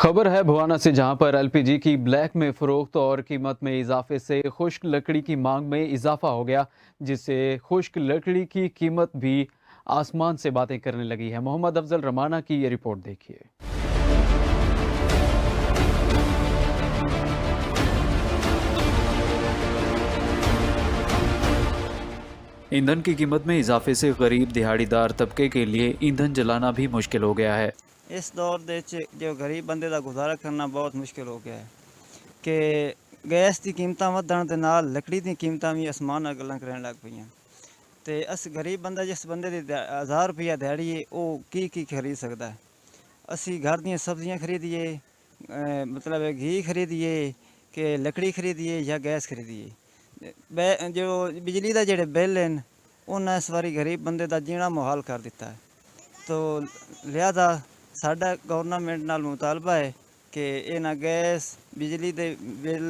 खबर है भुआना से, जहां पर एलपीजी की ब्लैक में फरोख्त और कीमत में इजाफे से खुश्क लकड़ी की मांग में इजाफा हो गया, जिससे खुश्क लकड़ी की कीमत भी आसमान से बातें करने लगी है। मोहम्मद अफजल रमाना की ये रिपोर्ट देखिए। ईंधन की कीमत में इजाफे से गरीब दिहाड़ीदार तबके के लिए ईंधन जलाना भी मुश्किल हो गया है। इस दौर ਦੇ ਚ ਜੋ ਗਰੀਬ ਬੰਦੇ ਦਾ ਗੁਜ਼ਾਰਾ ਕਰਨਾ ਬਹੁਤ ਮੁਸ਼ਕਿਲ ਹੋ ਗਿਆ ਹੈ ਕਿ ਗੈਸ ਦੀ ਕੀਮਤਾਂ ਵਧਣ ਦੇ ਨਾਲ ਲੱਕੜੀ ਦੀਆਂ ਕੀਮਤਾਂ ਵੀ ਅਸਮਾਨ ਨਾਲ ਗੱਲਾਂ ਕਰਨ ਲੱਗ ਪਈਆਂ ਤੇ ਅਸ ਗਰੀਬ ਬੰਦਾ ਜਿਸ ਬੰਦੇ ਦੀ 1000 ਰੁਪਇਆ ਦਿਹਾੜੀ ਹੈ ਉਹ ਕੀ ਖਰੀਦ ਸਕਦਾ ਹੈ। ਅਸੀਂ ਘਰ ਦੀਆਂ ਸਬਜ਼ੀਆਂ ਖਰੀਦੀਏ, ਮਤਲਬ ਘੀ ਖਰੀਦੀਏ ਕਿ ਲੱਕੜੀ ਖਰੀਦੀਏ ਜਾਂ ਗੈਸ ਖਰੀਦੀਏ। ਜੋ ਬਿਜਲੀ ਦਾ ਜਿਹੜੇ ਬਿੱਲ ਹਨ ਉਹਨਾਂ ਇਸ ਵਾਰੀ ਗਰੀਬ ਬੰਦੇ ਦਾ ਜੀਣਾ ਮੁਹਾਲ ਕਰ ਦਿੱਤਾ ਹੈ। तो लिहाजा साडा गवर्नमेंट नाल मुतालबा है कि इन्हां गैस बिजली दे बिल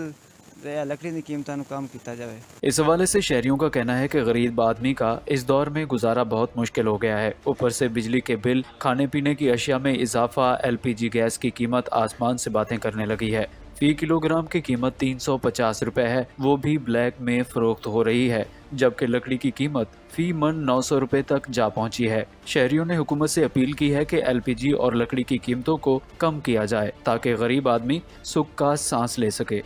लकड़ी की कीमतों को कम किया जाए। इस हवाले से शहरियों का कहना है कि गरीब आदमी का इस दौर में गुजारा बहुत मुश्किल हो गया है। ऊपर से बिजली के बिल, खाने पीने की अशिया में इजाफा, एलपीजी गैस की कीमत आसमान से बातें करने लगी है। फी किलोग्राम की कीमत 350 रुपए है, वो भी ब्लैक में फरोख्त हो रही है, जबकि लकड़ी की कीमत फी मन 900 रुपए तक जा पहुंची है। शहरियों ने हुकूमत से अपील की है कि एलपीजी और लकड़ी की कीमतों को कम किया जाए ताकि गरीब आदमी सुख का सांस ले सके।